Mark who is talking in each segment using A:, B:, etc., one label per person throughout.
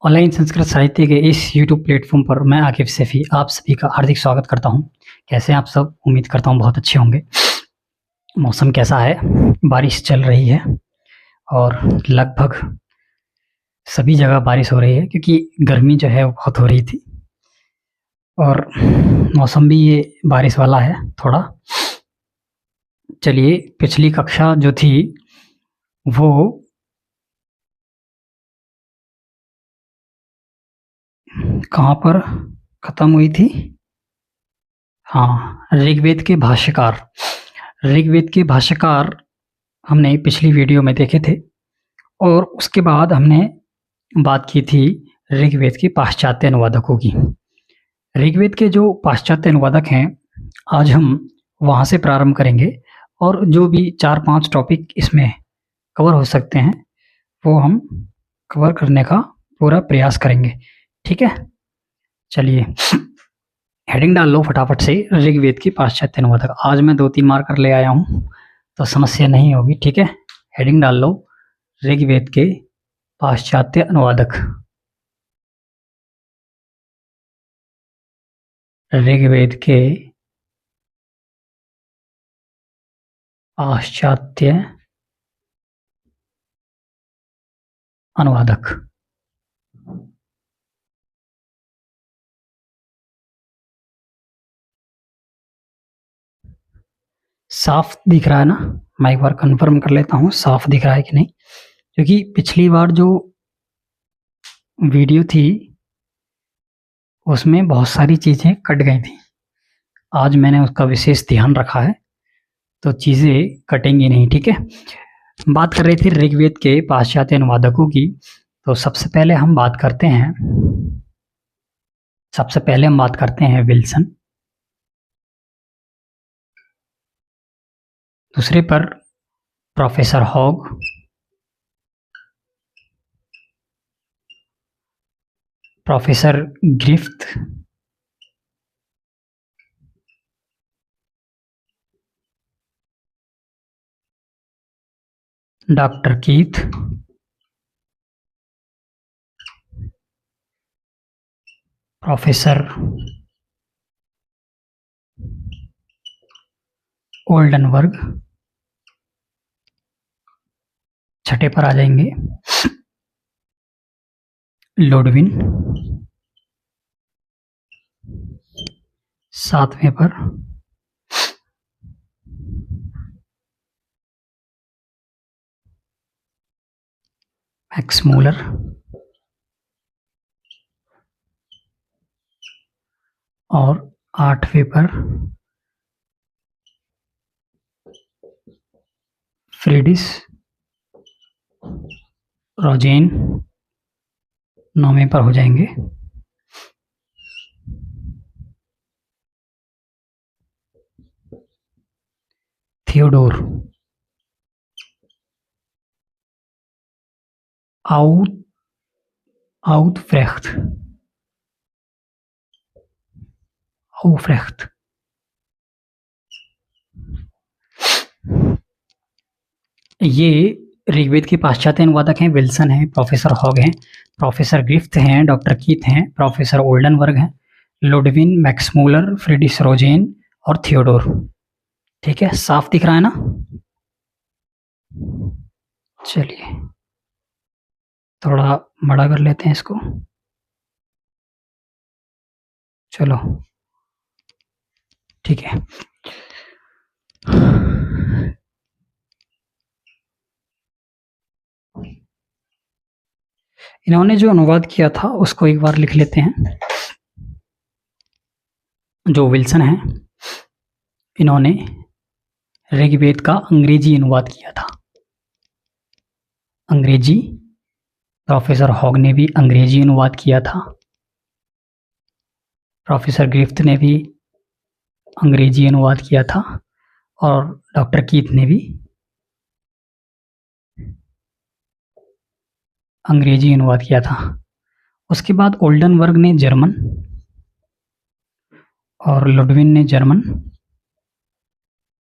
A: Online Sanskrit साहित्य के इस यूट्यूब प्लेटफॉर्म पर मैं आकिब सैफी आप सभी का हार्दिक स्वागत करता हूं। कैसे हैं आप सब? उम्मीद करता हूं बहुत अच्छे होंगे। मौसम कैसा है? बारिश चल रही है और लगभग सभी जगह बारिश हो रही है क्योंकि गर्मी जो है वो बहुत हो रही थी और मौसम भी ये बारिश वाला है थोड़ा। चलिए, पिछली कक्षा जो थी वो कहाँ पर खत्म हुई थी? हाँ, ऋग्वेद के भाष्यकार। ऋग्वेद के भाष्यकार हमने पिछली वीडियो में देखे थे और उसके बाद हमने बात की थी ऋग्वेद के पाश्चात्य अनुवादकों की। ऋग्वेद के जो पाश्चात्य अनुवादक हैं, आज हम वहाँ से प्रारंभ करेंगे और जो भी 4-5 टॉपिक इसमें कवर हो सकते हैं वो हम कवर करने का पूरा प्रयास करेंगे। ठीक है, चलिए हेडिंग डाल लो फटाफट से, ऋग्वेद के पाश्चात्य अनुवादक। आज मैं 2-3 मार्कर ले आया हूँ तो समस्या नहीं होगी। ठीक है, हेडिंग डाल लो, ऋग्वेद के पाश्चात्य अनुवादक। ऋग्वेद के पाश्चात्य अनुवादक। साफ दिख रहा है ना? मैं एक बार कंफर्म कर लेता हूँ साफ दिख रहा है कि नहीं, क्योंकि पिछली बार जो वीडियो थी उसमें बहुत सारी चीज़ें कट गई थी। आज मैंने उसका विशेष ध्यान रखा है तो चीज़ें कटेंगी नहीं। ठीक है, बात कर रहे थे ऋग्वेद के पाश्चात्य अनुवादकों की। तो सबसे पहले हम बात करते हैं विल्सन। दूसरे पर professor Hogg. Professor Griffith. Doctor Keith. Professor Oldenburg. छठे पर आ जाएंगे लोडविन। सातवें पर मैक्स मूलर। और आठवें पर फ्रीडिस रोजेन। नौवें पर हो जाएंगे थियोडोर आउटफ्रेख्ट। ये ऋग्वेद के पाश्चात्य अनुवादक हैं। विल्सन हैं, प्रोफेसर हॉग हैं, प्रोफेसर ग्रिफ्थ हैं, डॉक्टर कीथ हैं, प्रोफेसर ओल्डनबर्ग हैं, लोडविन, मैक्स मूलर, फ्रीडिस रोजेन और थियोडोर। ठीक है, साफ दिख रहा है ना? चलिए थोड़ा बड़ा कर लेते हैं इसको। चलो ठीक है। इन्होंने जो अनुवाद किया था उसको एक बार लिख लेते हैं। जो विल्सन है, इन्होंने ऋग्वेद का अंग्रेजी अनुवाद किया था। अंग्रेजी। प्रोफेसर हॉग ने भी अंग्रेजी अनुवाद किया था। प्रोफेसर ग्रिफ्थ ने भी अंग्रेजी अनुवाद किया था और डॉक्टर कीथ ने भी अंग्रेजी अनुवाद किया था। उसके बाद ओल्डनबर्ग ने जर्मन और लुडविन ने जर्मन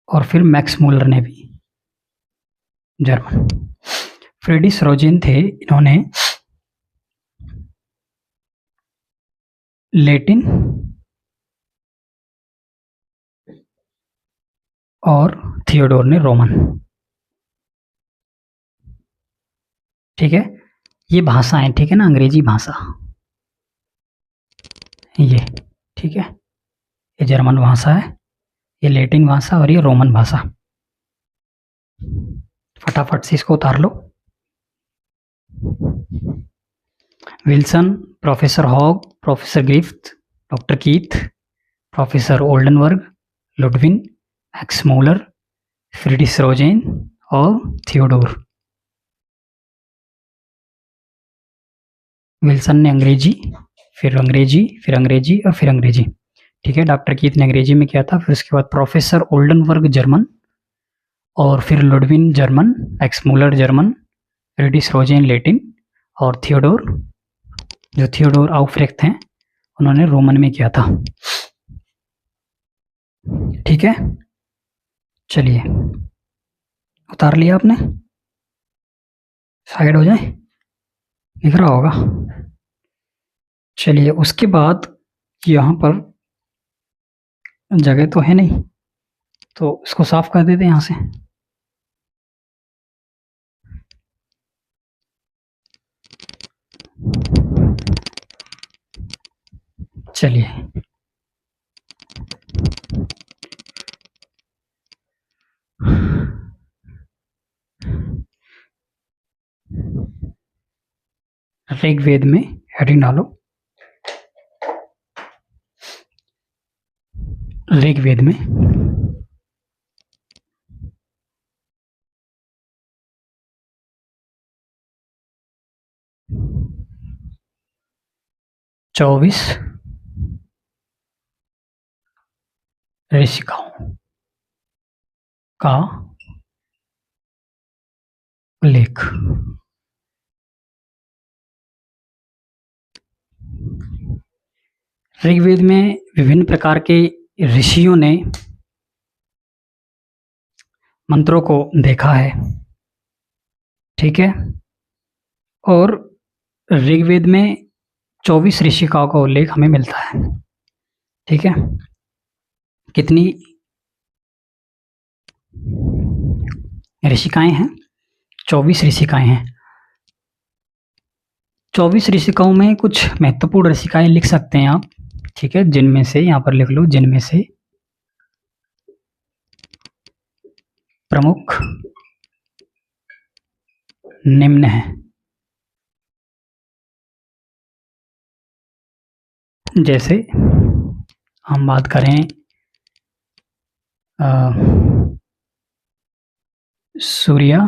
A: और फिर मैक्स मूलर ने भी जर्मन। फ्रीडिस रोजेन थे, इन्होंने लैटिन और थियोडोर ने रोमन। ठीक है, ये भाषाएं, ठीक है ना, अंग्रेजी भाषा ये, ठीक है, ये जर्मन भाषा है, ये लैटिन भाषा और ये रोमन भाषा। फटाफट से इसको उतार लो। Wilson, professor Hogg, professor Gift, doctor Keith, professor Oldenberg, Ludwin, Max Muller, Fridis Rosen और थियोडोर। विल्सन ने अंग्रेजी, फिर अंग्रेजी, फिर अंग्रेजी और फिर अंग्रेजी। ठीक है, डॉक्टर कीथ ने अंग्रेजी में किया था, फिर उसके बाद प्रोफेसर ओल्डनबर्ग जर्मन, और फिर Ludwin German, Max Muller German, Fridis Rosen Latin और थियोडोर, जो थियोडोर आउफ्रेक्ट हैं, उन्होंने रोमन में किया था। ठीक है, चलिए उतार लिया आपने, साइड हो जाए, दिख रहा होगा। चलिए उसके बाद यहाँ पर जगह तो है नहीं, तो इसको साफ कर देते हैं यहाँ से। चलिए ऋग्वेद में हेडिंग डालो। ऋग्वेद में 24 ऋषिकाओं का उल्लेख। ऋग्वेद में विभिन्न प्रकार के ऋषियों ने मंत्रों को देखा है। ठीक है, और ऋग्वेद में 24 ऋषिकाओं का उल्लेख हमें मिलता है। ठीक है, कितनी ऋषिकाएं हैं? 24 ऋषिकाएं हैं। 24 ऋषिकाओं में कुछ महत्वपूर्ण ऋषिकाएं लिख सकते हैं आप। ठीक है, जिनमें से यहाँ पर लिख लो, जिनमें से प्रमुख निम्न है। जैसे हम बात करें सूर्य,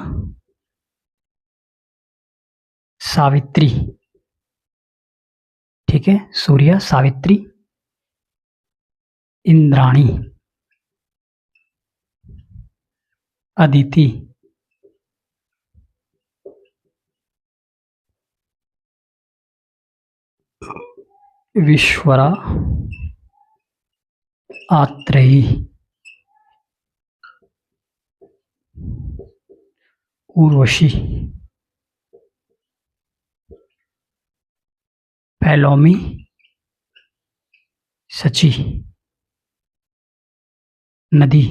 A: सावित्री। ठीक है, सूर्य, सावित्री, इंद्राणी, अदिति, विश्वरा, आत्रेयी, उर्वशी, पैलोमी, सची, नदी।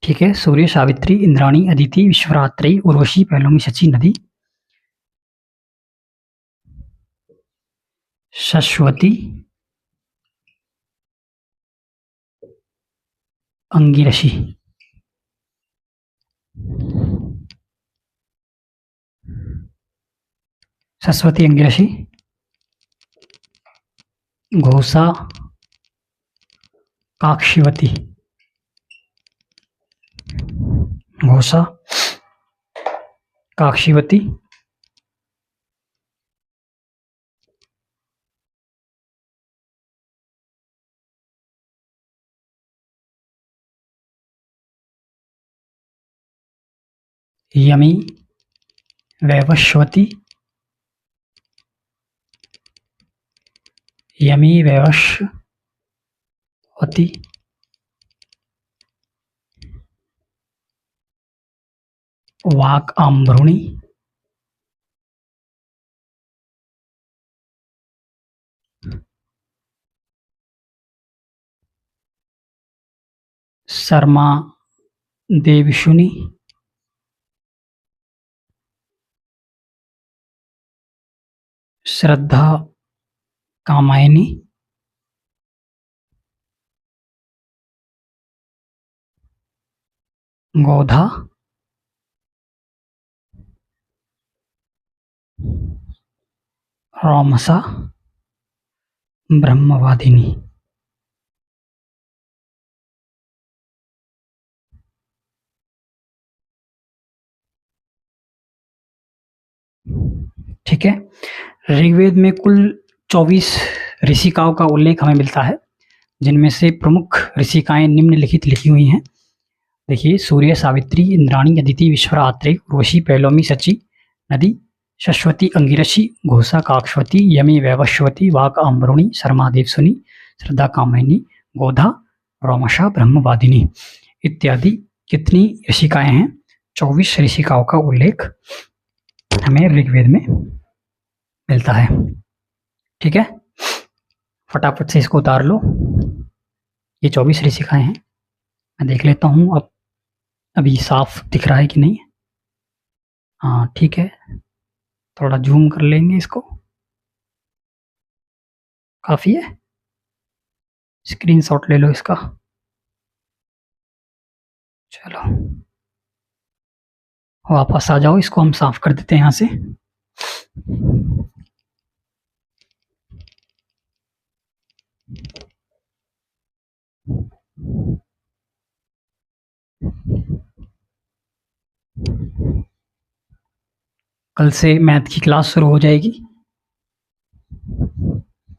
A: ठीक है, सूर्य, सावित्री, इंद्राणी, अदिति, विश्वरात्रि, उर्वशी, पैलोमी, सची, नदी, शश्वती, अंगिरशी। सरस्वती, अंगिरशी, घोषा, काक्षीवती, घोषा, काक्षीवती, यमी, वैवस्वती, यमी, वैवस्वती, वाक आम्भृणी, शर्मा देवशुनि, श्रद्धा कामायनी, गोधा, रामसा, ब्रह्मवादिनी। ठीक है। ऋग्वेद में कुल 24 ऋषिकाओं का उल्लेख हमें मिलता है, जिनमें से प्रमुख ऋषिकाएं निम्नलिखित लिखी हुई हैं। देखिए, सूर्य, सावित्री, इंद्राणी, अदिति, विश्वरा, आत्रेय, उर्वशी, पैलोमी, सची, नदी, शश्वती, अंगिरशी, घोषा, काक्षवती, यमी, वैवस्वती, वाक आम्भृणी, शर्मा देवशुनि, श्रद्धा कामायनी, गोधा, रोमशा, ब्रह्मवादिनी इत्यादि कितनी ऋषिकाएं हैं? 24 ऋषिकाओं का उल्लेख हमें ऋग्वेद में मिलता है। ठीक है, फटाफट से इसको उतार लो। ये 24 ऋषिकाएं हैं। मैं देख लेता हूँ अब अभी साफ दिख रहा है कि नहीं। हाँ, ठीक है, थोड़ा जूम कर लेंगे इसको। काफ़ी है, स्क्रीनशॉट ले लो इसका। चलो वापस आ जाओ, इसको हम साफ कर देते हैं यहाँ से। कल से मैथ की क्लास शुरू हो जाएगी।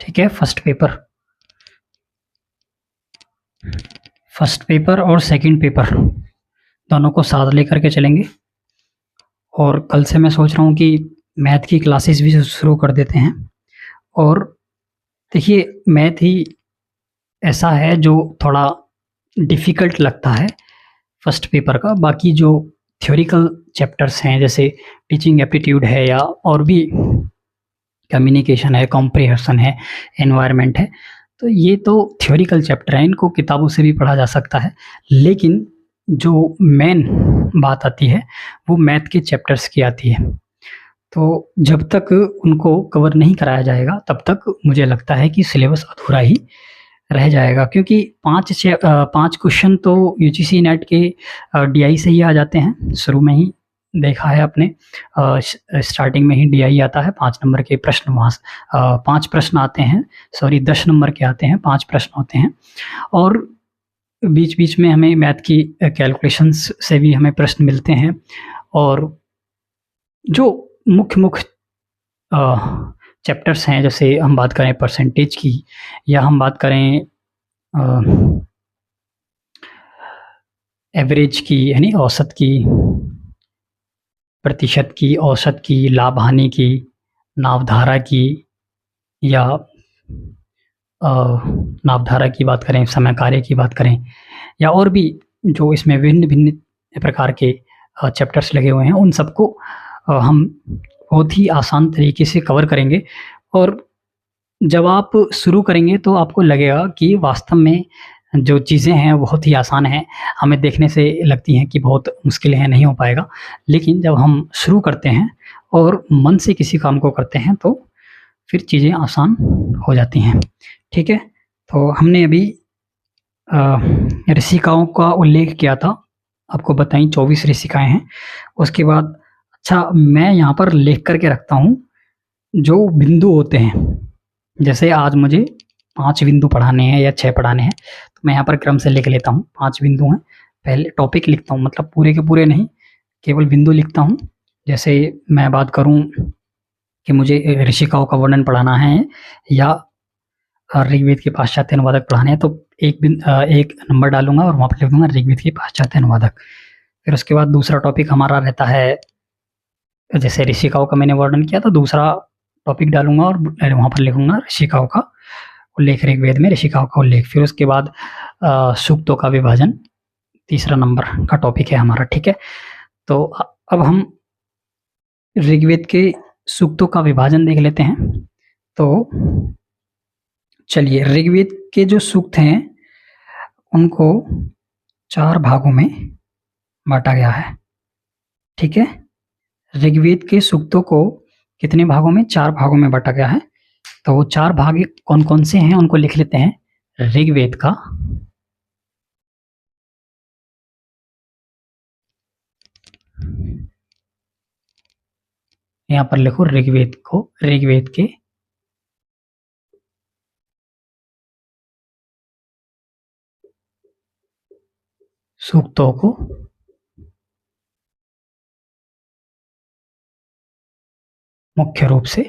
A: ठीक है, फर्स्ट पेपर और सेकंड पेपर दोनों को साथ लेकर के चलेंगे। और कल से मैं सोच रहा हूँ कि मैथ की क्लासेस भी शुरू कर देते हैं। और देखिए, मैथ ही ऐसा है जो थोड़ा डिफ़िकल्ट लगता है फर्स्ट पेपर का। बाकी जो थ्योरिकल चैप्टर्स हैं, जैसे टीचिंग एप्टीट्यूड है या और भी कम्युनिकेशन है, कॉम्प्रिहेंशन है, एनवायरनमेंट है, तो ये तो थ्योरिकल चैप्टर है, इनको किताबों से भी पढ़ा जा सकता है। लेकिन जो मेन बात आती है वो मैथ के चैप्टर्स की आती है। तो जब तक उनको कवर नहीं कराया जाएगा तब तक मुझे लगता है कि सिलेबस अधूरा ही रह जाएगा, क्योंकि 5 क्वेश्चन तो यूजीसी नेट के डीआई से ही आ जाते हैं। शुरू में ही देखा है अपने, स्टार्टिंग में ही डीआई आता है। 5 नंबर के प्रश्न वहाँ 5 प्रश्न आते हैं, सॉरी 10 नंबर के आते हैं, 5 प्रश्न होते हैं। और बीच बीच में हमें मैथ की कैलकुलेशंस से भी हमें प्रश्न मिलते हैं। और जो मुख्य चैप्टर्स हैं, जैसे हम बात करें परसेंटेज की, या हम बात करें एवरेज की, यानी औसत की, प्रतिशत की, औसत की, लाभ हानि की, नावधारा की, या नावधारा की बात करें, समय कार्य की बात करें, या और भी जो इसमें भिन्न प्रकार के चैप्टर्स लगे हुए हैं, उन सबको हम बहुत ही आसान तरीके से कवर करेंगे। और जब आप शुरू करेंगे तो आपको लगेगा कि वास्तव में जो चीज़ें हैं बहुत ही आसान हैं। हमें देखने से लगती हैं कि बहुत मुश्किल है, नहीं हो पाएगा। लेकिन जब हम शुरू करते हैं और मन से किसी काम को करते हैं तो फिर चीज़ें आसान हो जाती हैं। ठीक है, तो हमने अभी ऋषिकाओं का उल्लेख किया था, आपको बताई 24 ऋषिकाएँ हैं। उसके बाद अच्छा, मैं यहाँ पर लिख कर के रखता हूँ जो बिंदु होते हैं। जैसे आज मुझे 5 बिंदु पढ़ाने हैं या 6 पढ़ाने हैं, तो मैं यहाँ पर क्रम से लिख लेता हूँ। 5 बिंदु हैं, पहले टॉपिक लिखता हूँ, मतलब पूरे के पूरे नहीं, केवल बिंदु लिखता हूँ। जैसे मैं बात करूँ कि मुझे ऋषिकाओं का वर्णन पढ़ाना है या ऋग्वेद के पाश्चात्य अनुवादक पढ़ाने हैं, तो एक नंबर डालूंगा और वहाँ पर लिख दूंगा ऋग्वेद के पाश्चात्य अनुवादक। फिर उसके बाद दूसरा टॉपिक हमारा रहता है, जैसे ऋषिकाओं का मैंने वर्णन किया तो दूसरा टॉपिक डालूंगा और वहाँ पर लिखूंगा ऋषिकाओं का उल्लेख, ऋग्वेद में ऋषिकाओं का उल्लेख। फिर उसके बाद सूक्तों का विभाजन तीसरा नंबर का टॉपिक है हमारा। ठीक है, तो अब हम ऋग्वेद के सूक्तों का विभाजन देख लेते हैं। तो चलिए, ऋग्वेद के जो सूक्त हैं उनको 4 भागों में बांटा गया है। ठीक है, ऋग्वेद के सूक्तों को कितने भागों में? 4 भागों में बांटा गया है। तो वो 4 भाग कौन कौन से हैं उनको लिख लेते हैं। ऋग्वेद का यहाँ पर लिखो, ऋग्वेद को, ऋग्वेद के सूक्तों को मुख्य रूप से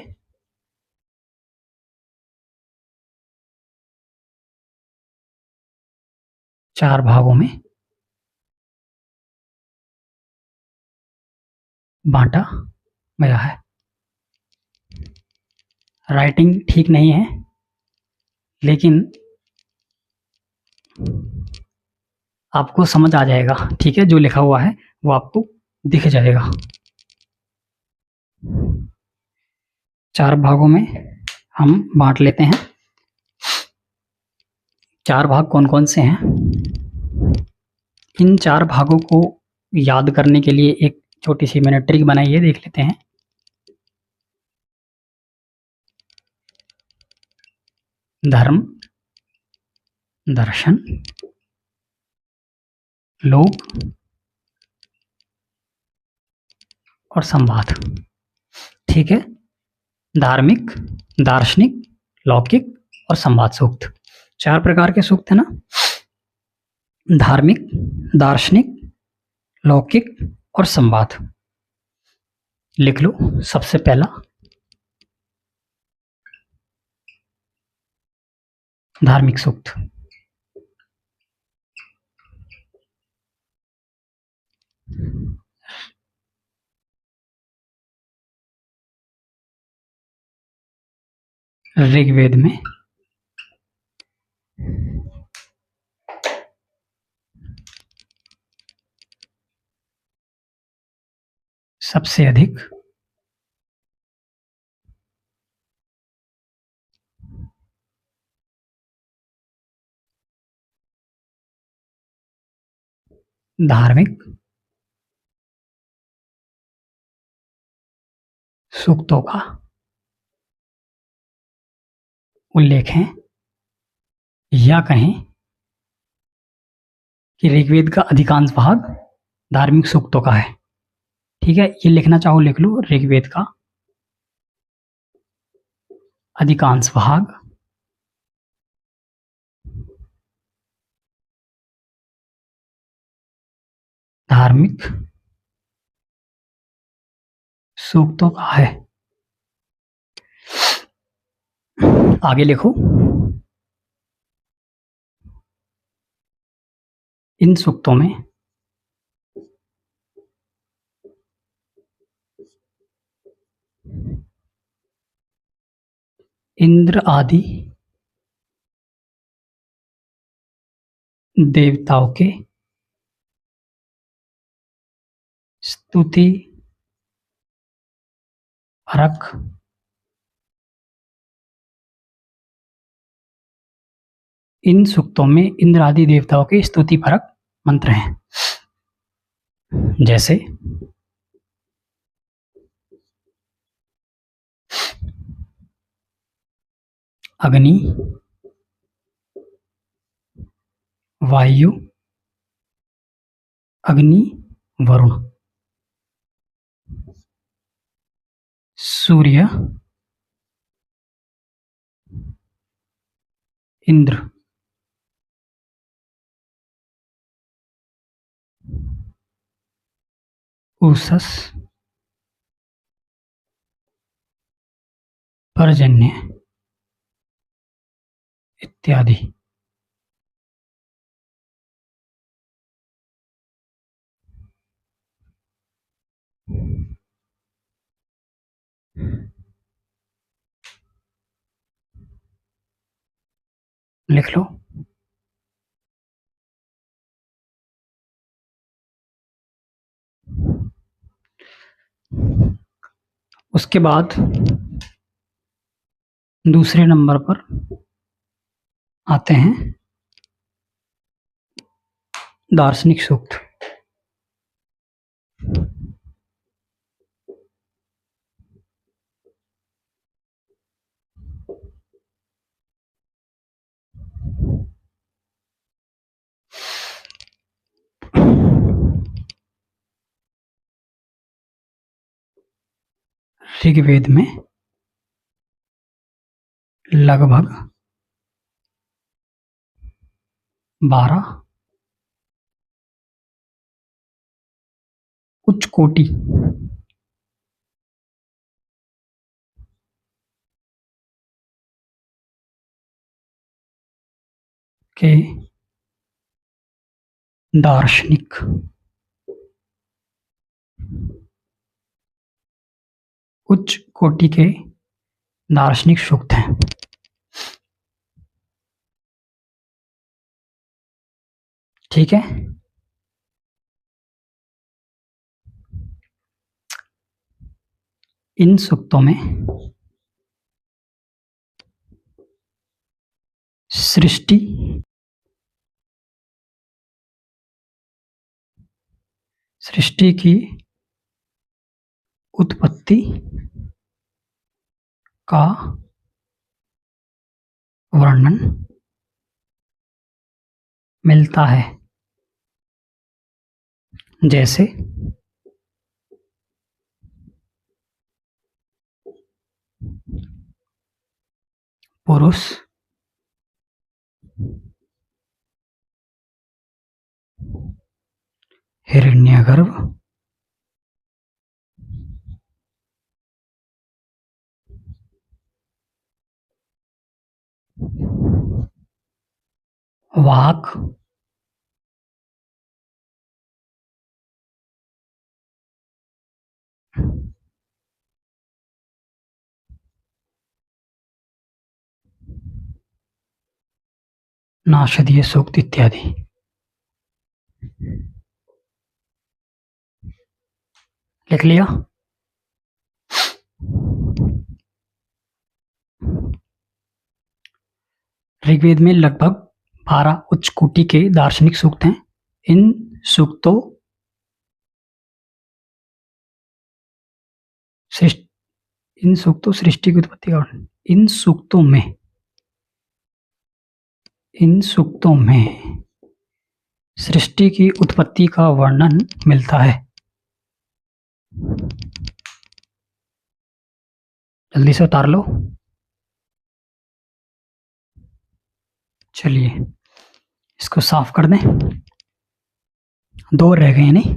A: 4 भागों में बांटा गया है। राइटिंग ठीक नहीं है, लेकिन आपको समझ आ जाएगा। ठीक है, जो लिखा हुआ है वो आपको दिख जाएगा। 4 भागों में हम बांट लेते हैं। 4 भाग कौन कौन से हैं? इन 4 भागों को याद करने के लिए एक छोटी सी मैंने ट्रिक बनाई है, देख लेते हैं। धर्म, दर्शन, लोक और संवाद। ठीक है, धार्मिक, दार्शनिक, लौकिक और संवाद सूक्त। 4 प्रकार के सूक्त है ना। धार्मिक, दार्शनिक, लौकिक और संवाद। लिख लो। सबसे पहला धार्मिक सूक्त। ऋग्वेद में सबसे अधिक धार्मिक सूक्तों का उल्लेख है, या कहें कि ऋग्वेद का अधिकांश भाग धार्मिक सूक्तों का है। ठीक है, ये लिखना चाहो लिख लो। ऋग्वेद का अधिकांश भाग धार्मिक सूक्तों का है। आगे लिखो। इन सूक्तों में इंद्र आदि देवताओं के स्तुति परक इन सूक्तों में इंद्र आदि देवताओं के स्तुति परक मंत्र हैं। जैसे अग्नि, वायु, अग्नि, वरुण, सूर्य, इंद्र, उषस, पर्जन्य इत्यादि। लिख लो। उसके बाद दूसरे नंबर पर आते हैं दार्शनिक सूक्त। ऋग्वेद में लगभग 12 उच्च कोटि के दार्शनिक उच्च कोटि के दार्शनिक सूक्त हैं। ठीक है, इन सूक्तों में सृष्टि की उत्पत्ति का वर्णन मिलता है। जैसे पुरुष हिरण्यगर्भ वाक नाषधीय सूक्त इत्यादि। लिख लिया। ऋग्वेद में लगभग 12 उच्च कोटि के दार्शनिक सूक्त हैं। इन सूक्तों सृष्टि की उत्पत्ति का वर्णन। इन सूक्तों में सृष्टि की उत्पत्ति का वर्णन मिलता है। जल्दी से उतार लो। चलिए इसको साफ कर दें। 2 रह गए नहीं,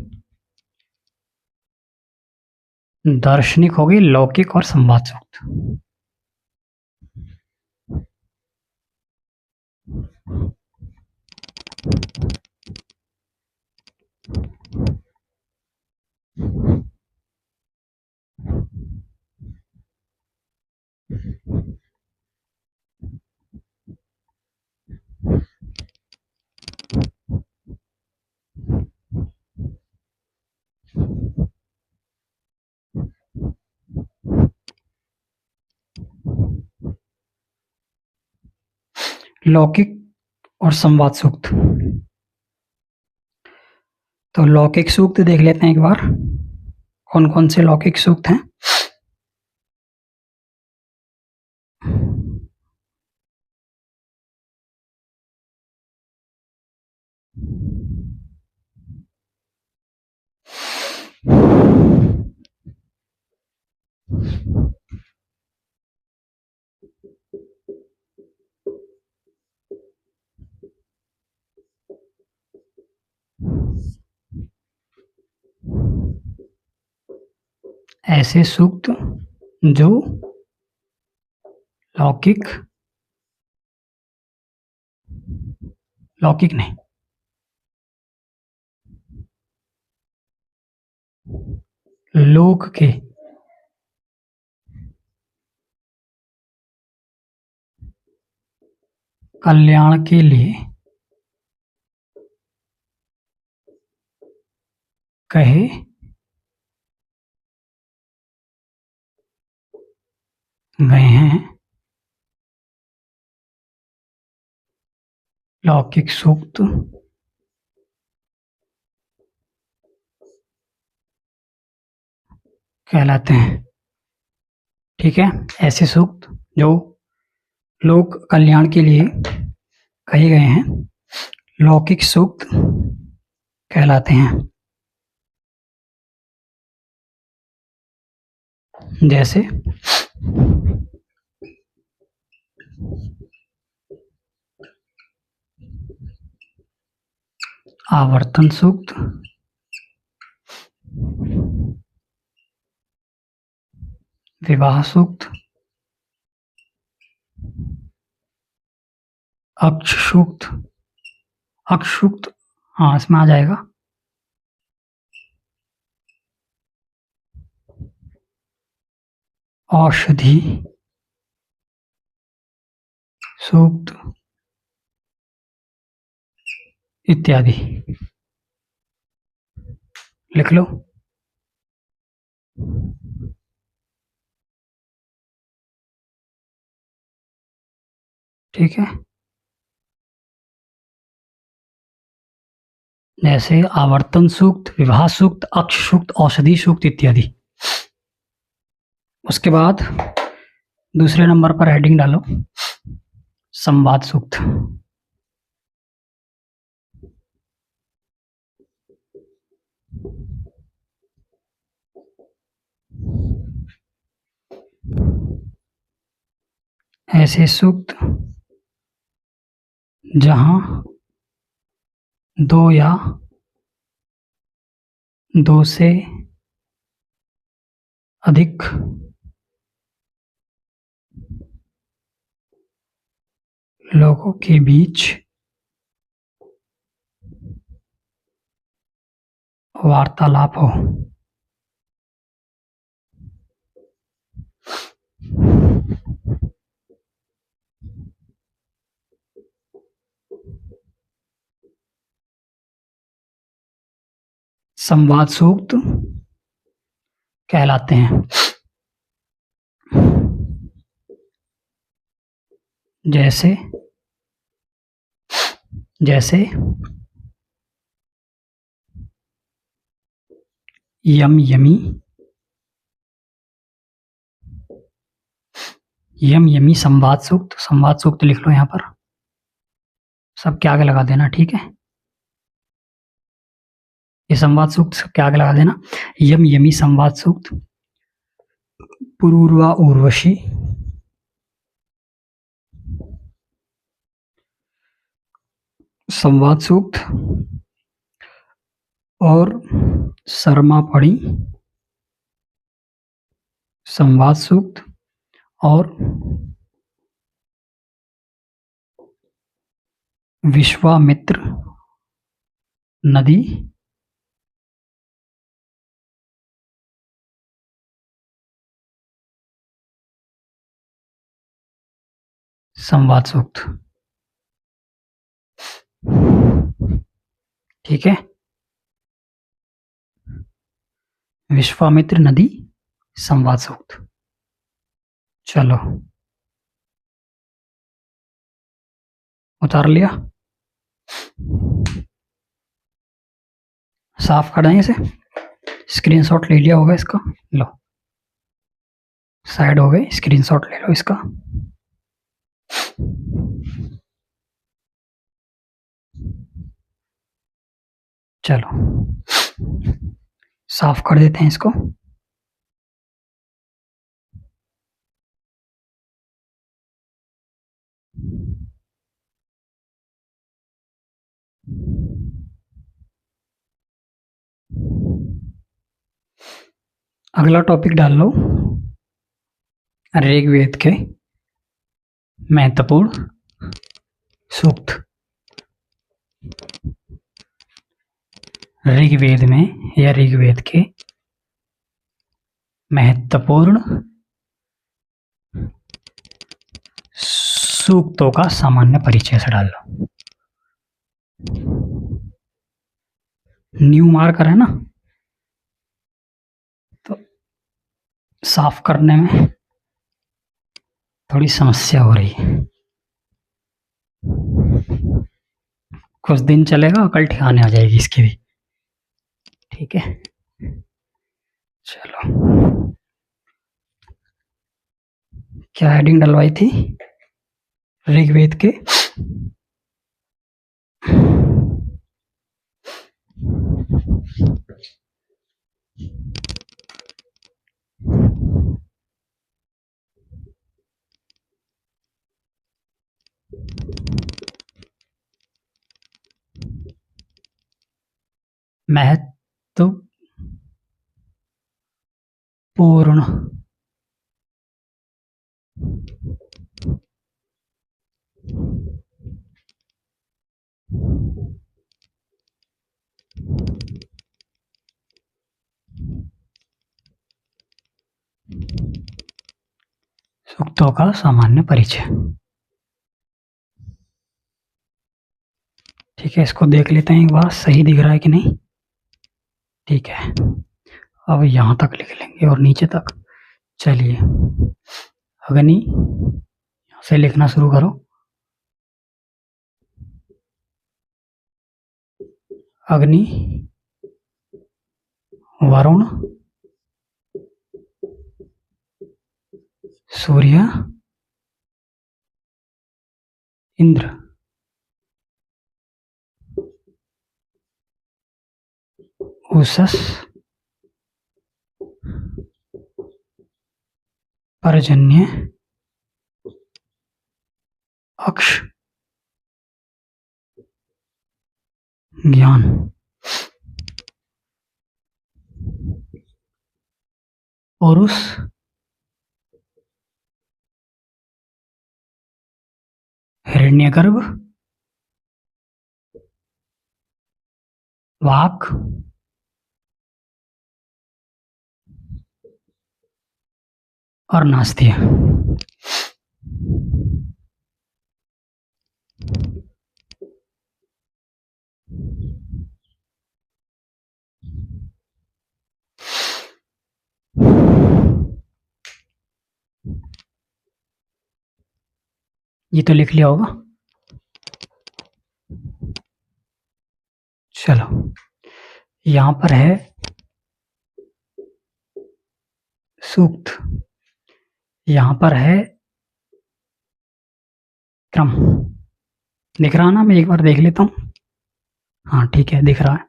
A: दार्शनिक हो गई, लौकिक और संवाद सूक्त। लौकिक और संवाद सूक्त। तो लौकिक सूक्त देख लेते हैं एक बार, कौन कौन से लौकिक सूक्त हैं। ऐसे सूक्त जो लौकिक नहीं, लोक के कल्याण के लिए कहे गए हैं। लौकिक सूक्त कहलाते हैं। ठीक है, ऐसे सूक्त जो लोक कल्याण के लिए कहे गए हैं लौकिक सूक्त कहलाते हैं। जैसे आवर्तन सूक्त, विवाह सूक्त, अक्ष सूक्त, अक्ष सूक्त हाँ इसमें आ जाएगा। औषधि सूक्त इत्यादि लिख लो। ठीक है, जैसे आवर्तन सूक्त, विवाह सूक्त, अक्ष सूक्त, औषधि सूक्त इत्यादि। उसके बाद दूसरे नंबर पर हेडिंग डालो संवाद सूक्त। ऐसे सूक्त जहां दो या दो से अधिक लोगों के बीच वार्तालाप हो। संवाद सूक्त कहलाते हैं। जैसे जैसे यम यमी, यम यमी संवाद सूक्त। संवाद सूक्त लिख लो यहाँ पर, सब के आगे लगा देना। ठीक है, ये संवाद सूक्त सबके आगे लगा देना। यम यमी संवाद सूक्त। पुरूर्वा उर्वशी संवाद सूक्त और शर्मा पड़ी संवाद सूक्त और विश्वामित्र नदी संवाद सूक्त। ठीक है, विश्वामित्र नदी संवाद सूक्त। चलो उतार लिया, साफ कर देंगे इसे। स्क्रीनशॉट ले लिया होगा इसका, लो साइड हो गए, स्क्रीनशॉट ले लो इसका। चलो साफ कर देते हैं इसको। अगला टॉपिक डाल लो ऋग्वेद के महत्वपूर्ण सूक्त। ऋग्वेद में या ऋग्वेद के महत्वपूर्ण सूक्तों का सामान्य परिचय से डाल लो। न्यू मार्कर है ना, तो साफ करने में थोड़ी समस्या हो रही है। कुछ दिन चलेगा, कल ठिकाने आ जाएगी इसकी भी। ठीक है, चलो। क्या हेडिंग डलवाई थी ऋग्वेद के? महत्वपूर्ण सूक्तों का सामान्य परिचय। ठीक है, इसको देख लेते हैं एक बार, सही दिख रहा है कि नहीं। ठीक है, अब यहाँ तक लिख लेंगे और नीचे तक। चलिए, अग्नि, यहाँ से लिखना शुरू करो। अग्नि, वरुण, सूर्य, इंद्र। उषस, पर्जन्य, अक्ष, ज्ञान। औरुस, हिरण्यगर्भ, वाक, और नास्तिय। ये तो लिख लिया होगा। चलो, यहां पर है सूक्त, यहां पर है क्रम। दिख रहा ना? मैं एक बार देख लेता हूँ। हाँ ठीक है, दिख रहा है।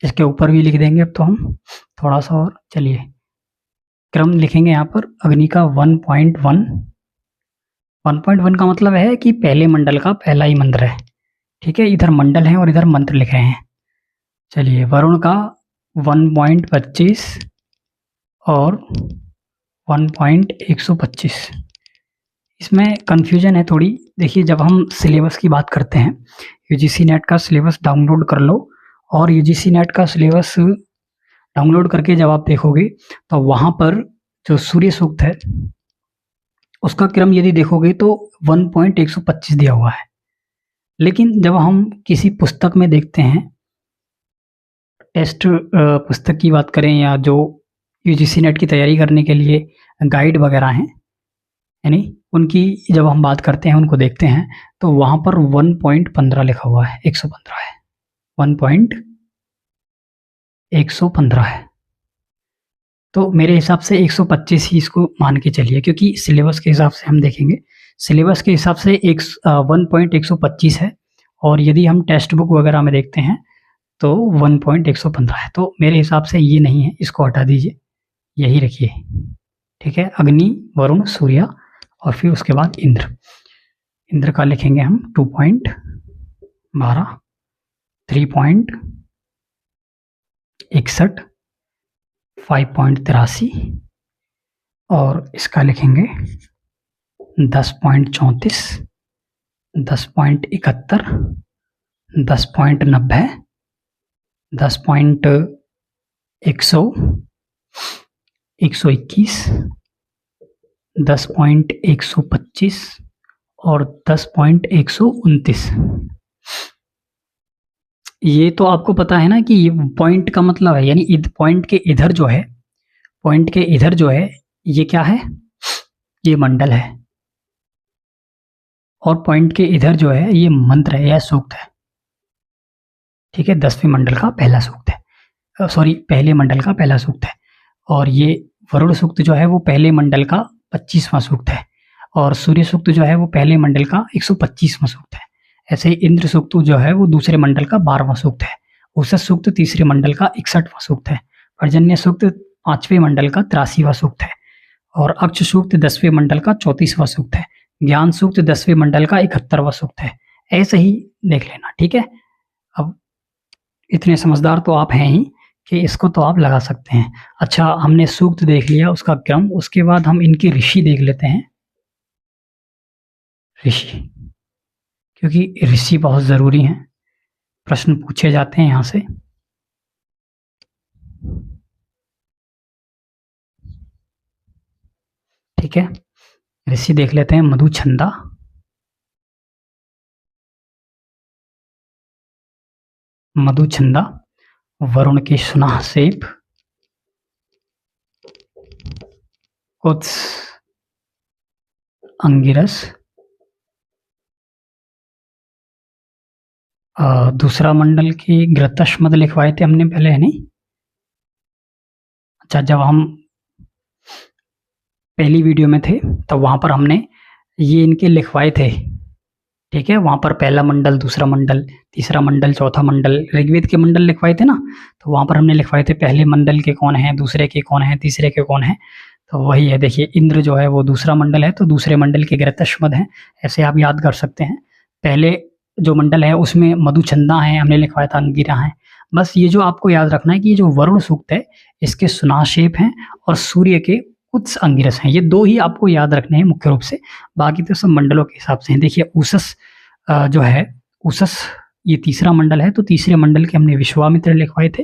A: इसके ऊपर भी लिख देंगे अब तो हम थोड़ा सा और। चलिए, क्रम लिखेंगे यहाँ पर। अग्नि का 1.1। 1.1 का मतलब है कि पहले मंडल का पहला ही मंत्र है। ठीक है, इधर मंडल है और इधर मंत्र लिख रहे हैं। चलिए, वरुण का 1.25 और 1.125। इसमें कन्फ्यूजन है थोड़ी। देखिए, जब हम सिलेबस की बात करते हैं, यूजीसी नेट का सिलेबस डाउनलोड कर लो, और यूजीसी नेट का सिलेबस डाउनलोड करके जब आप देखोगे तो वहाँ पर जो सूर्य सूक्त है उसका क्रम यदि देखोगे तो 1.125 दिया हुआ है। लेकिन जब हम किसी पुस्तक में देखते हैं, टेस्ट पुस्तक की बात करें या जो यूजीसी नेट की तैयारी करने के लिए गाइड वगैरह हैं, यानी उनकी जब हम बात करते हैं, उनको देखते हैं, तो वहाँ पर 1.15 लिखा हुआ है। 115 है, 1.115 है। तो मेरे हिसाब से 125 ही इसको मान के चलिए, क्योंकि सिलेबस के हिसाब से हम देखेंगे। सिलेबस के हिसाब से 1.125 है, और यदि हम टेक्स्ट बुक वगैरह में देखते हैं तो 1.115 है। तो मेरे हिसाब से ये नहीं है, इसको हटा दीजिए, यही रखिए। ठीक है, अग्नि, वरुण, सूर्य, और फिर उसके बाद इंद्र। इंद्र का लिखेंगे हम 2.12, 3.61, 5.83, और इसका लिखेंगे 10.34, 10.71, 10.90, 10.121, 10.125 और 10.129। ये तो आपको पता है ना कि ये पॉइंट का मतलब है, यानी पॉइंट के इधर जो है, पॉइंट के इधर जो है, ये क्या है? ये मंडल है। और पॉइंट के इधर जो है ये मंत्र है, यह सूक्त है। ठीक है, 10वें मंडल का पहला सूक्त है, सॉरी पहले मंडल का पहला सूक्त है। और ये वरुण सूक्त जो है वो पहले मंडल का 25वां सूक्त है, और सूर्य सूक्त जो है वो पहले मंडल का 125वां सूक्त है। ऐसे ही इंद्र सूक्त जो है वो दूसरे मंडल का 12वां सूक्त है। उषस सूक्त तीसरे मंडल का 61वां सूक्त है। पर्जन्य सूक्त 5वें मंडल का 83वां सूक्त है। और अक्ष सूक्त 10वें मंडल का 34वां सूक्त है। ज्ञान सूक्त 10वें मंडल का 71वां सूक्त है। ऐसे ही देख लेना, ठीक है। अब इतने समझदार तो आप हैं ही कि इसको तो आप लगा सकते हैं। अच्छा, हमने सूक्त देख लिया, उसका क्रम, उसके बाद हम इनके ऋषि देख लेते हैं। ऋषि, क्योंकि ऋषि बहुत जरूरी हैं, प्रश्न पूछे जाते हैं यहां से। ठीक है, ऋषि देख लेते हैं। मधुछंदा, मधुछंदा, वरुण की सुनासेप, कुत्स, अंगिरस, दूसरा मंडल की घृतश्मद लिखवाए थे हमने पहले, है नहीं? अच्छा, जब हम पहली वीडियो में थे तो वहां पर हमने ये इनके लिखवाए थे। ठीक है, वहां पर पहला मंडल, दूसरा मंडल, तीसरा मंडल, चौथा मंडल, ऋग्वेद के मंडल लिखवाए थे ना। तो वहां पर हमने लिखवाए थे पहले मंडल के कौन है, दूसरे के कौन है, तीसरे के कौन है। तो वही है, देखिए इंद्र जो है वो दूसरा मंडल है, तो दूसरे मंडल के घृतश्मद है। ऐसे आप याद कर सकते हैं। पहले जो मंडल है उसमें मधुचंदा है, हमने लिखवाया था अंगिरा है। बस ये जो आपको याद रखना है कि ये जो वरुण सूक्त है इसके सुनाशेप हैं और सूर्य के कुछ अंगिरस हैं। ये दो ही आपको याद रखने हैं मुख्य रूप से, बाकी तो सब मंडलों के हिसाब से हैं। देखिए उषस जो है, उषस ये तीसरा मंडल है, तो तीसरे मंडल के हमने विश्वामित्र लिखवाए थे,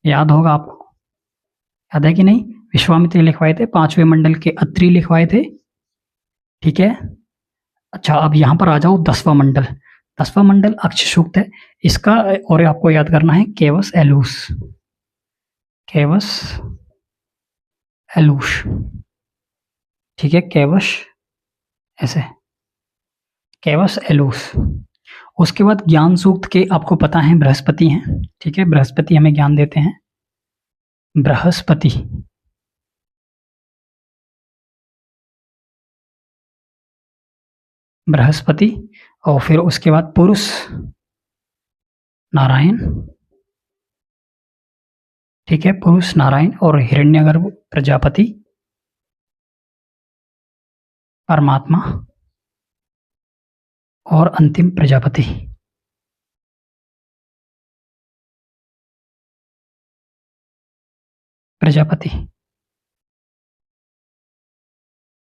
A: याद होगा आपको, याद है कि नहीं? विश्वामित्र लिखवाए थे। 5वें मंडल के अत्रि लिखवाए थे। ठीक है। अच्छा, अब यहाँ पर आ जाओ 10वां मंडल। 10वां मंडल अक्ष सूक्त है, इसका और आपको याद करना है केवस एलूस, केवस एलूश। ठीक है, केवश, ऐसे केवस एलूस। उसके बाद ज्ञान सूक्त के आपको पता है बृहस्पति हैं। ठीक है, बृहस्पति हमें ज्ञान देते हैं, बृहस्पति। बृहस्पति, और फिर उसके बाद पुरुष नारायण। ठीक है, पुरुष नारायण और हिरण्यगर्भ प्रजापति, परमात्मा, और अंतिम प्रजापति। प्रजापति।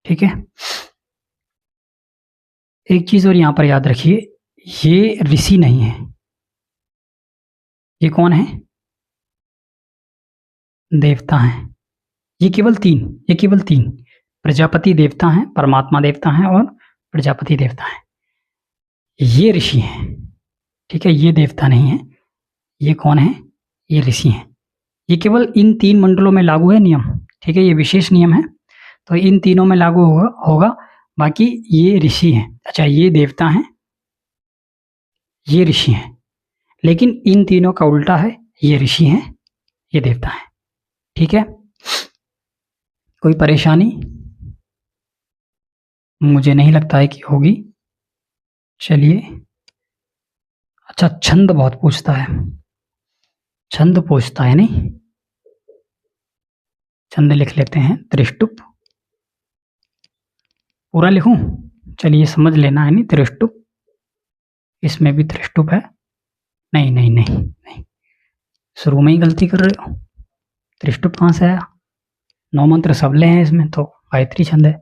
A: ठीक है, एक चीज और यहां पर याद रखिए, ये ऋषि नहीं है। ये कौन है? देवता हैं। ये केवल तीन प्रजापति देवता हैं, परमात्मा देवता हैं और प्रजापति देवता हैं। ये ऋषि हैं। ठीक है, ये देवता नहीं है। ये कौन है? ये ऋषि हैं। ये केवल इन 3 मंडलों में लागू है नियम। ठीक है, ये विशेष नियम है, तो इन तीनों में लागू होगा। बाकी ये ऋषि हैं। अच्छा, ये देवता हैं, ये ऋषि हैं, लेकिन इन तीनों का उल्टा है, ये ऋषि हैं, ये देवता हैं। ठीक है, कोई परेशानी? मुझे नहीं लगता है कि होगी। चलिए, अच्छा छंद बहुत पूछता है, छंद पूछता है नहीं? छंद लिख लेते हैं, त्रिष्टुप। पूरा लिखूं? चलिए समझ लेना है नहीं, त्रिष्टुप, इसमें भी त्रिष्टुप है। नहीं नहीं नहीं नहीं, शुरू में ही गलती कर रहे हो। त्रिष्टुप कहाँ से आया? 9 मंत्र सबले हैं इसमें, तो गायत्री छंद है।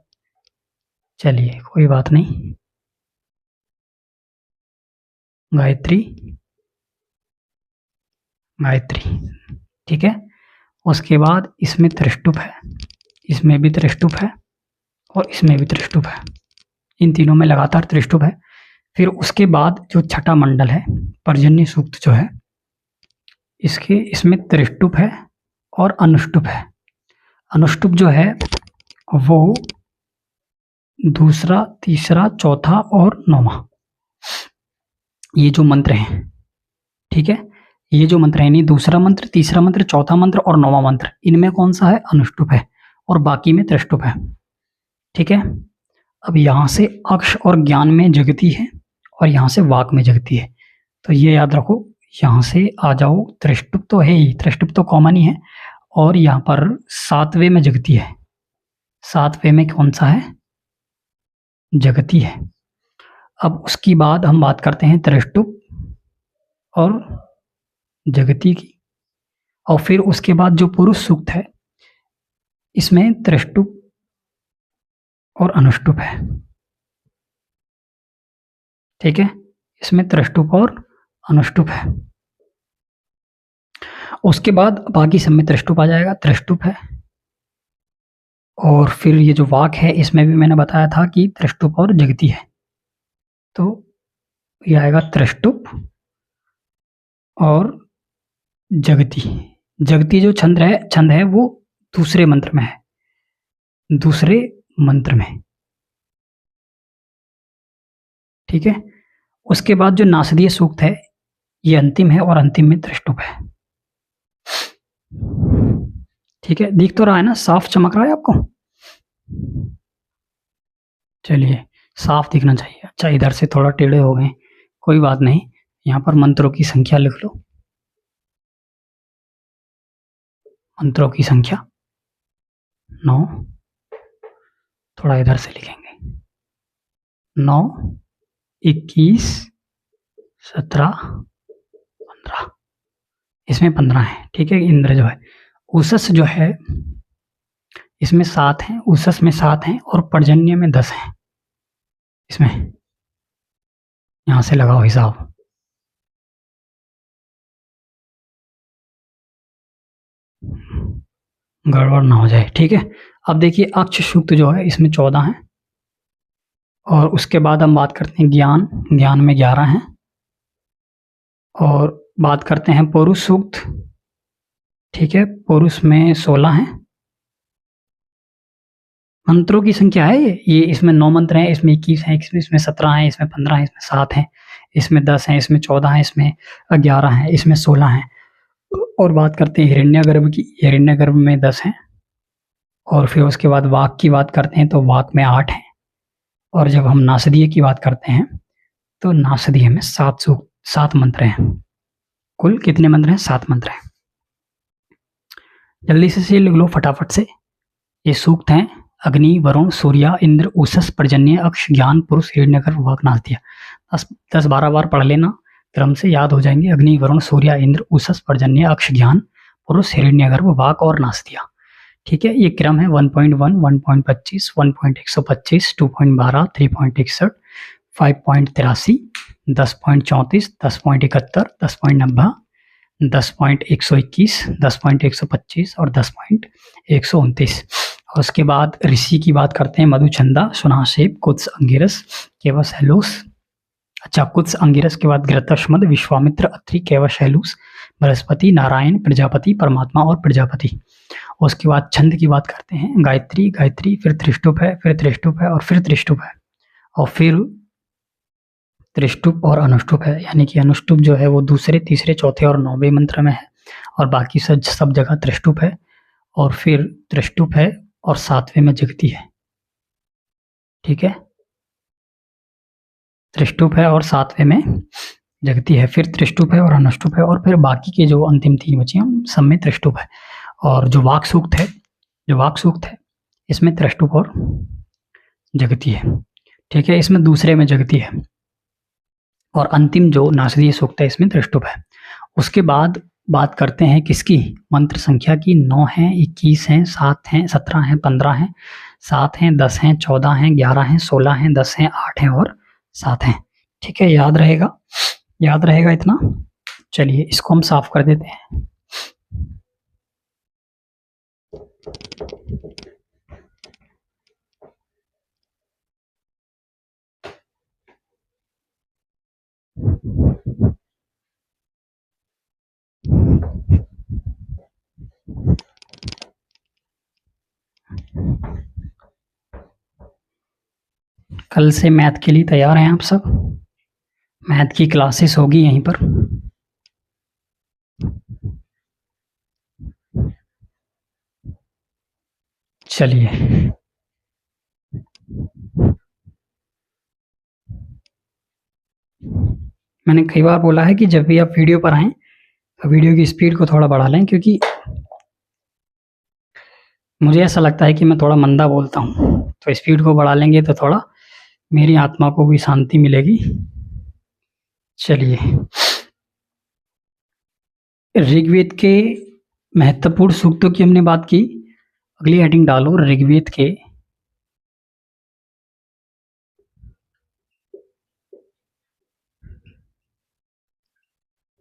A: चलिए कोई बात नहीं, गायत्री, गायत्री। ठीक है, उसके बाद इसमें त्रिष्टुप है, इसमें भी त्रिष्टुप है, और इसमें भी त्रिष्टुप है। इन तीनों में लगातार त्रिष्टुप है। फिर उसके बाद जो छठा मंडल है, पर्जन्य सूक्त जो है, इसमें त्रिष्टुप है और अनुष्टुप है। अनुष्टुप जो है वो दूसरा, तीसरा, चौथा और नौवां, ये जो मंत्र हैं, ठीक है, ये जो मंत्र है, यानी दूसरा मंत्र, तीसरा मंत्र, चौथा मंत्र और नौवां मंत्र, इनमें कौन सा है? अनुष्टुप है, और बाकी में त्रिष्टुप है। ठीक है, अब यहां से अक्ष और ज्ञान में जगती है और यहां से वाक में जगती है, तो ये याद रखो। यहां से आ जाओ, त्रिष्टुप तो है ही, त्रिष्टुप तो कॉमन ही है, और यहां पर सातवें में जगती है। सातवें में कौन सा है? जगती है। अब उसकी बाद हम बात करते हैं त्रिष्टुप और जगती की, और फिर उसके बाद जो पुरुष सूक्त है, इसमें त्रिष्टुप और अनुष्टुप है। ठीक है, इसमें त्रिष्टुप और अनुष्टुप है। उसके बाद बाकी सब में त्रिष्टुप आ जाएगा, त्रिष्टुप है। और फिर ये जो वाक है, इसमें भी मैंने बताया था कि त्रिष्टुप और जगती है, तो ये आएगा त्रिष्टुप और जगती। जगती जो छंद है वो दूसरे मंत्र में है, दूसरे मंत्र में। ठीक है, उसके बाद जो नासदीय सूक्त है, ये अंतिम है और अंतिम में त्रिष्टुप है। ठीक है, दिख तो रहा है ना, साफ चमक रहा है आपको? चलिए, साफ दिखना चाहिए। अच्छा, इधर से थोड़ा टेढ़े हो गए, कोई बात नहीं। यहाँ पर मंत्रों की संख्या लिख लो, मंत्रों की संख्या 9, थोड़ा इधर से लिखेंगे, 9, 21, 17, 15, इसमें 15 है। ठीक है, इंद्र जो है, उषस जो है इसमें 7 हैं, उषस में 7 हैं और पर्जन्य में 10 हैं। इसमें यहां से लगाओ हिसाब। गड़बड़ ना हो जाए। ठीक है, अब देखिए अक्ष सूक्त जो है इसमें 14 है, और उसके बाद हम बात करते हैं ज्ञान, ज्ञान में 11 है, और बात करते हैं पुरुष सूक्त। ठीक है, पुरुष में 16 है। मंत्रों की संख्या है ये इसमें 9 मंत्र हैं, इसमें 21 हैं, इसमें 17 हैं, इसमें 15 हैं, इसमें 7 हैं, इसमें 10 हैं, इसमें 14 हैं, इसमें 11 हैं, इसमें 16 हैं। और बात करते हैं हिरण्यगर्भ की, हिरण्यगर्भ में 10 हैं, और फिर उसके बाद वाक की बात करते हैं तो वाक में 8 हैं, और जब हम नासदीय की बात करते हैं तो नासदीय में 7 मंत्र हैं। कुल कितने मंत्र हैं? 7 मंत्र हैं। जल्दी से लिख लो फटाफट से। ये सूक्त हैं: अग्नि, वरुण, सूर्य, इंद्र, उषस, पर्जन्य, अक्ष, ज्ञान, पुरुष, हिरण्यगर्भ, वाक, नासदीय। 10-12 बार पढ़ लेना, क्रम से याद हो जाएंगे। अग्नि, वरुण, सूर्य, इंद्र, उषस, पर्जन्य, अक्ष, ज्ञान, पुरुष, हिरण्यगर्भ, वाक और नासदीय। ठीक है, ये क्रम है 1.1, 1.25, 1.125, 2.12, 3.61, 5.83, 10.34, 10.71, 10.90, 10.121, 10.125 और 10.129। और उसके बाद ऋषि की बात करते हैं: मधुचंदा, सुनासेब, कुत्स, अंगिरस, केवशैलूस। अच्छा, कुत्स, अंगिरस के बाद घृतश्मद, विश्वामित्र, अत्रि, केवशैलूस, बृहस्पति, नारायण, प्रजापति, परमात्मा और प्रजापति। उसके बाद छंद की बात करते हैं: गायत्री, गायत्री, फिर त्रिष्टुप है, फिर त्रिष्टुप है और फिर त्रिष्टुप है, और फिर त्रिष्टुप और अनुष्टुप है। यानी कि अनुष्टुप जो है वो दूसरे, तीसरे, चौथे और 9वें मंत्र में है, और बाकी सब जगह त्रिष्टुप है, और फिर त्रिष्टुप है और 7वें में जगती है। ठीक है, त्रिष्टुप है और 7वें में जगती है, फिर त्रिष्टुप है और अनुष्टुप है, और फिर बाकी के जो अंतिम 3 बचे हैं सब में त्रिष्टुप है। और जो वाक सूक्त है, इसमें त्रिष्टुप और जगती है। ठीक है, इसमें दूसरे में जगती है, और अंतिम जो नासदीय सूक्त है इसमें त्रिष्टुप है। उसके बाद बात करते हैं किसकी? मंत्र संख्या की। 9 हैं, 21 हैं, 7 हैं, 17 हैं, 15 हैं, 7 हैं, 10 हैं, 14 हैं, 11 हैं, 16 हैं, 10 हैं, 8 हैं और 7 हैं। ठीक है, याद रहेगा इतना। चलिए, इसको हम साफ कर देते हैं। कल से मैथ के लिए तैयार हैं आप सब? मैथ की क्लासेस होगी यहीं पर। चलिए, मैंने कई बार बोला है कि जब भी आप वीडियो पर आएं तो वीडियो की स्पीड को थोड़ा बढ़ा लें, क्योंकि मुझे ऐसा लगता है कि मैं थोड़ा मंदा बोलता हूँ, तो स्पीड को बढ़ा लेंगे तो थोड़ा मेरी आत्मा को भी शांति मिलेगी। चलिए, ऋग्वेद के महत्वपूर्ण सूक्तों की हमने बात की। अगली हेडिंग डालो, ऋग्वेद के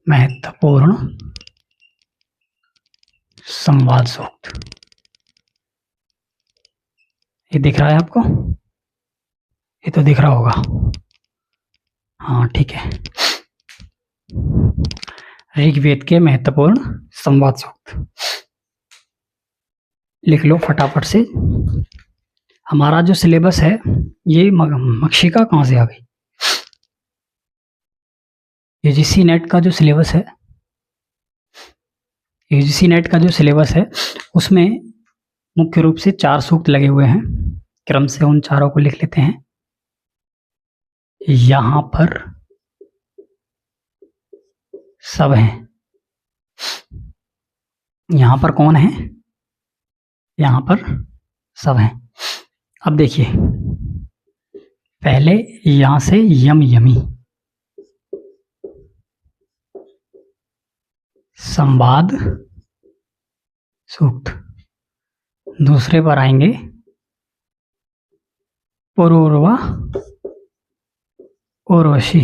A: महत्वपूर्ण संवाद सूक्त। ये दिख रहा है आपको? ये तो दिख रहा होगा, हाँ ठीक है। ऋग्वेद के महत्वपूर्ण संवाद सूक्त लिख लो फटाफट से। हमारा जो सिलेबस है, ये मक्षिका कहाँ से आ गई? यूजीसी नेट का जो सिलेबस है, यूजीसी नेट का जो सिलेबस है उसमें मुख्य रूप से 4 सूक्त लगे हुए हैं। क्रम से उन चारों को लिख लेते हैं। यहां पर सब हैं। यहां पर कौन है? यहां पर सब हैं। अब देखिए, पहले यहां से यम यमी संवाद सूक्त। दूसरे पर आएंगे पुरूरवा उर्वशी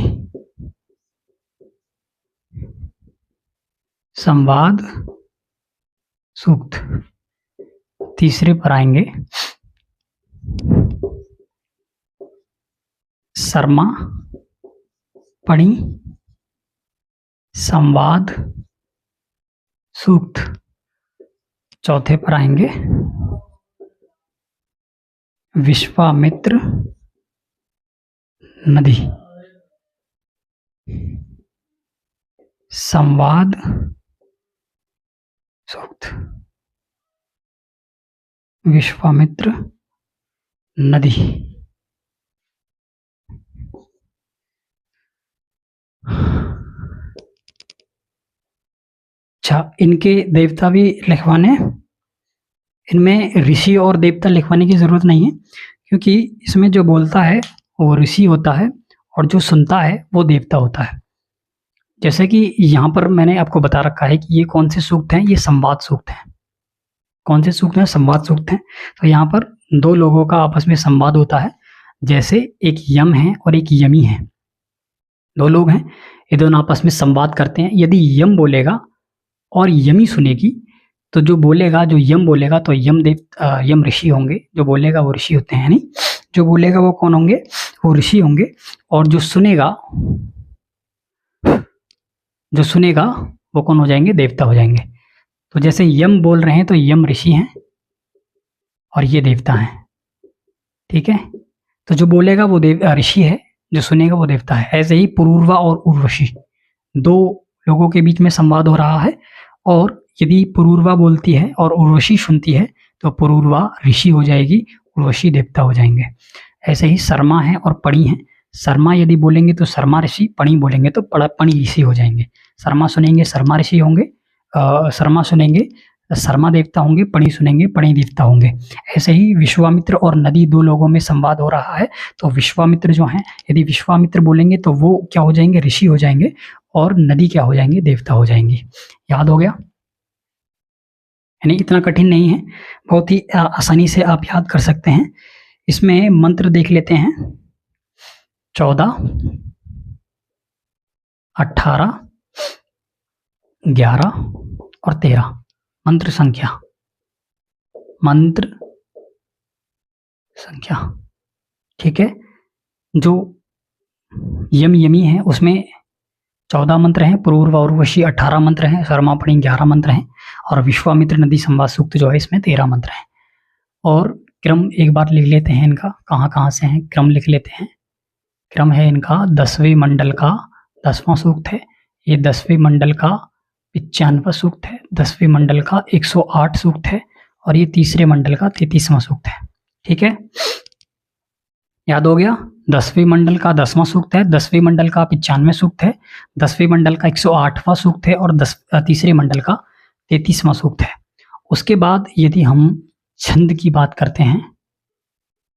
A: संवाद सूक्त। तीसरे पर आएंगे शर्मा पणी संवाद सूक्त। चौथे पर आएंगे विश्वामित्र नदी संवाद सूक्त। विश्वामित्र नदी। अच्छा, इनके देवता भी लिखवाने। इनमें ऋषि और देवता लिखवाने की जरूरत नहीं है, क्योंकि इसमें जो बोलता है वो ऋषि होता है और जो सुनता है वो देवता होता है। जैसे कि यहाँ पर मैंने आपको बता रखा है कि ये कौन से सूक्त हैं, ये संवाद सूक्त हैं। कौन से सूक्त हैं? संवाद सूक्त हैं। तो यहाँ पर 2 लोगों का आपस में संवाद होता है। जैसे एक यम है और एक यमी है, 2 लोग हैं, ये दोनों आपस में संवाद करते हैं। यदि यम बोलेगा और यमी सुनेगी, तो जो बोलेगा, जो यम बोलेगा तो यम ऋषि होंगे, जो बोलेगा वो ऋषि होते हैं। नहीं, जो बोलेगा वो कौन होंगे? वो ऋषि होंगे। और जो सुनेगा वो कौन हो जाएंगे? देवता हो जाएंगे। तो जैसे यम बोल रहे हैं तो यम ऋषि हैं और ये देवता हैं। ठीक है, तो जो बोलेगा वो ऋषि है, जो सुनेगा वो देवता है। ऐसे ही पुरूरवा और उर्वशी 2 लोगों के बीच में संवाद हो रहा है, और यदि पुरूरवा बोलती है और उर्वशी सुनती है तो पुरूरवा ऋषि हो जाएगी, उर्वशी देवता हो जाएंगे। ऐसे ही शर्मा है और पणी है। शर्मा यदि बोलेंगे तो शर्मा ऋषि, पणी बोलेंगे तो पणी ऋषि हो जाएंगे। शर्मा सुनेंगे शर्मा ऋषि होंगे, शर्मा सुनेंगे शर्मा देवता होंगे, पणी सुनेंगे पणी देवता होंगे। ऐसे ही विश्वामित्र और नदी 2 लोगों में संवाद हो रहा है। तो विश्वामित्र जो हैं, यदि विश्वामित्र बोलेंगे तो वो क्या हो जाएंगे? ऋषि हो जाएंगे, और नदी क्या हो जाएंगे? देवता हो जाएंगे। याद हो गया? यानी इतना कठिन नहीं है, बहुत ही आसानी से आप याद कर सकते हैं। इसमें मंत्र देख लेते हैं। 14, 18, 11 और 13 मंत्र संख्या। ठीक है, जो यमी है उसमें 14 मंत्र हैं, पुरूरवा उर्वशी 18 मंत्र हैं, शर्मापणी 11 मंत्र हैं, और विश्वामित्र नदी संवाद सूक्त जो है इसमें 13 मंत्र हैं। और क्रम एक बार लिख लेते हैं इनका, कहाँ से हैं, क्रम लिख लेते हैं। क्रम है इनका 10वें मंडल का 10वां सूक्त है, ये 10वें मंडल का 95वां सूक्त है, 10वें मंडल का 108 सूक्त है और ये तीसरे मंडल का 33वां सूक्त है। ठीक है, याद हो गया। 10वें मंडल का 10वां सूक्त है, 10वें मंडल का 95वां सूक्त है, 10वें मंडल का 108वां सूक्त है और तीसरे मंडल का 33वां सूक्त है। उसके बाद यदि हम छंद की बात करते हैं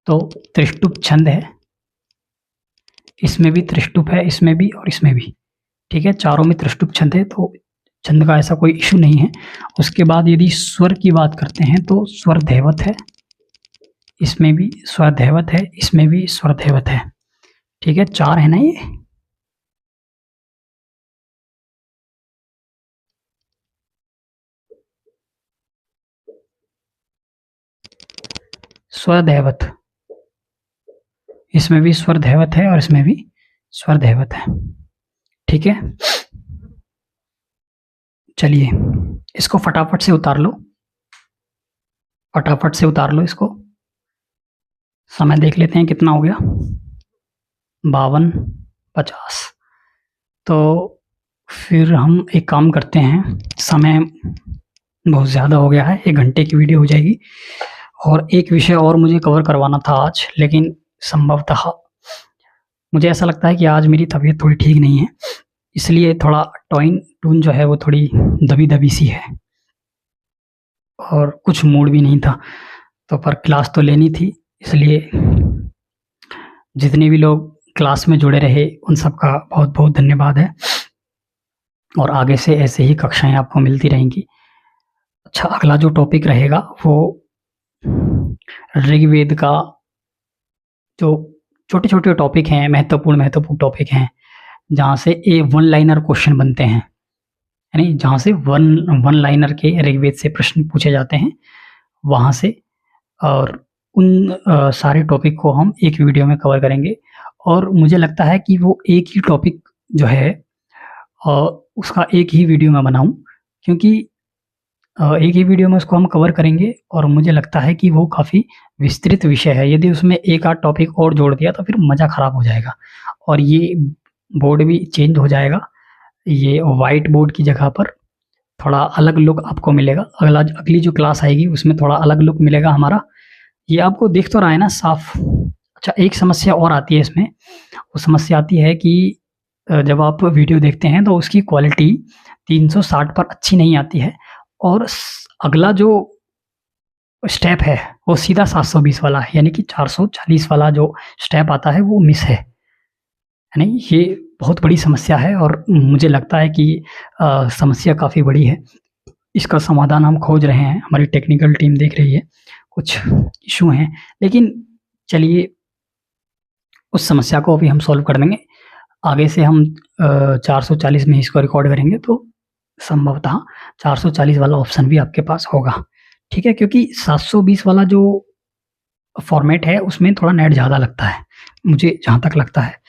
A: तो त्रिष्टुप छंद है, इसमें भी त्रिष्टुप है, इसमें भी और इसमें भी। ठीक है, चारों में त्रिष्टुप छंद है, तो छंद का ऐसा कोई इशू नहीं है। उसके बाद यदि स्वर की बात करते हैं तो स्वर धैवत है, इसमें भी स्वर धैवत है, इसमें भी स्वर धैवत है। ठीक है, 4 है ना ये। स्वर धैवत, इसमें भी स्वर धैवत है और इसमें भी स्वर धैवत है। ठीक है, चलिए इसको फटाफट से उतार लो, फटाफट से उतार लो इसको। समय देख लेते हैं कितना हो गया, 52, 50। तो फिर हम एक काम करते हैं, समय बहुत ज़्यादा हो गया है, 1 घंटे की वीडियो हो जाएगी और एक विषय और मुझे कवर करवाना था आज, लेकिन संभवतः मुझे ऐसा लगता है कि आज मेरी तबीयत थोड़ी ठीक नहीं है, इसलिए थोड़ा टून जो है वो थोड़ी दबी सी है और कुछ मूड भी नहीं था। तो पर क्लास तो लेनी थी, इसलिए जितने भी लोग क्लास में जुड़े रहे उन सबका बहुत बहुत धन्यवाद है और आगे से ऐसे ही कक्षाएं आपको मिलती रहेंगी। अच्छा, अगला जो टॉपिक रहेगा वो ऋग्वेद का जो छोटे-छोटे टॉपिक हैं, महत्वपूर्ण टॉपिक हैं, जहाँ से वन लाइनर क्वेश्चन बनते हैं, यानी जहाँ से वन लाइनर के ऋग्वेद से प्रश्न पूछे जाते हैं, वहाँ से। और उन सारे टॉपिक को हम एक वीडियो में कवर करेंगे और मुझे लगता है कि वो एक ही टॉपिक जो है उसका एक ही वीडियो में बनाऊँ, क्योंकि एक ही वीडियो में उसको हम कवर करेंगे और मुझे लगता है कि वो काफ़ी विस्तृत विषय है। यदि उसमें एक आध टॉपिक और जोड़ दिया तो फिर मज़ा ख़राब हो जाएगा और ये बोर्ड भी चेंज हो जाएगा। ये व्हाइट बोर्ड की जगह पर थोड़ा अलग लुक आपको मिलेगा। अगली जो क्लास आएगी उसमें थोड़ा अलग लुक मिलेगा हमारा। ये आपको दिख तो रहा है ना साफ। अच्छा, एक समस्या और आती है इसमें, वो समस्या आती है कि जब आप वीडियो देखते हैं तो उसकी क्वालिटी 360 पर अच्छी नहीं आती है और अगला जो स्टेप है वो सीधा 720 वाला है, यानी कि 440 वाला जो स्टेप आता है वो मिस है। यानी ये बहुत बड़ी समस्या है और मुझे लगता है कि समस्या काफ़ी बड़ी है। इसका समाधान हम खोज रहे हैं, हमारी टेक्निकल टीम देख रही है, कुछ इशू हैं, लेकिन चलिए उस समस्या को अभी हम सॉल्व कर देंगे। आगे से हम 440 में इसको रिकॉर्ड करेंगे तो संभवतः 440 वाला ऑप्शन भी आपके पास होगा। ठीक है, क्योंकि 720 वाला जो फॉर्मेट है उसमें थोड़ा नेट ज़्यादा लगता है, मुझे जहाँ तक लगता है।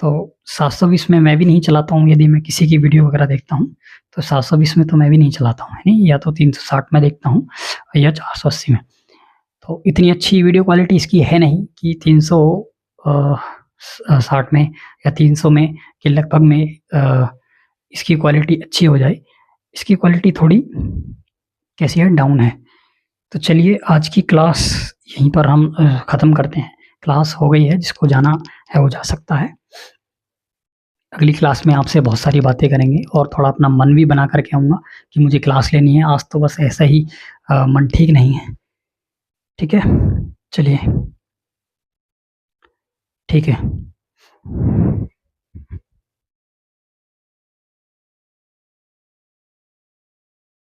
A: तो 720 में मैं भी नहीं चलाता हूँ, यदि मैं किसी की वीडियो वगैरह देखता हूँ तो 720 में तो मैं भी नहीं चलाता हूँ, नहीं, या तो 360 में देखता हूँ या 480 में। तो इतनी अच्छी वीडियो क्वालिटी इसकी है नहीं कि 360 में या 300 में के लगभग में इसकी क्वालिटी अच्छी हो जाए। इसकी क्वालिटी थोड़ी कैसी है, डाउन है। तो चलिए आज की क्लास यहीं पर हम ख़त्म करते हैं। क्लास हो गई है, जिसको जाना है वो जा सकता है। अगली क्लास में आपसे बहुत सारी बातें करेंगे और थोड़ा अपना मन भी बना करके आऊँगा कि मुझे क्लास लेनी है। आज तो बस ऐसा ही मन ठीक नहीं है। ठीक है, चलिए, ठीक है।